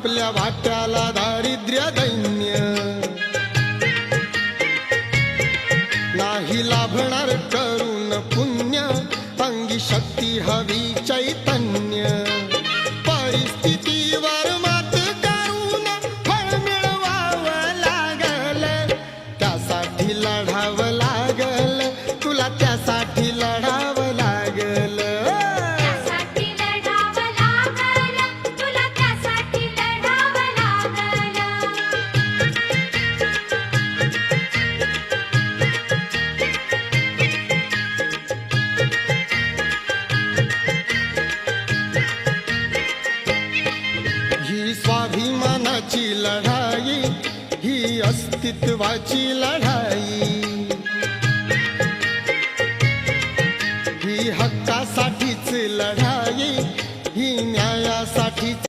आपल्या वाट्याला दारिद्र्य दैन्य नाही लाभणार करून पुण्य अंगी शक्ती हवी चैतन्य परिस्थितीवर मात करून फळ मिळवावं लागल त्यासाठी लढावं लागल तुला त्यासाठी लढावं लागल त्यासाठी लढावं लागल तुला त्यासाठी लढावं लागल ही स्वाभिमानाची लढाई ही अस्तित्वाची लढाई ही हक्कासाठीच लढाई ही न्यायासाठीच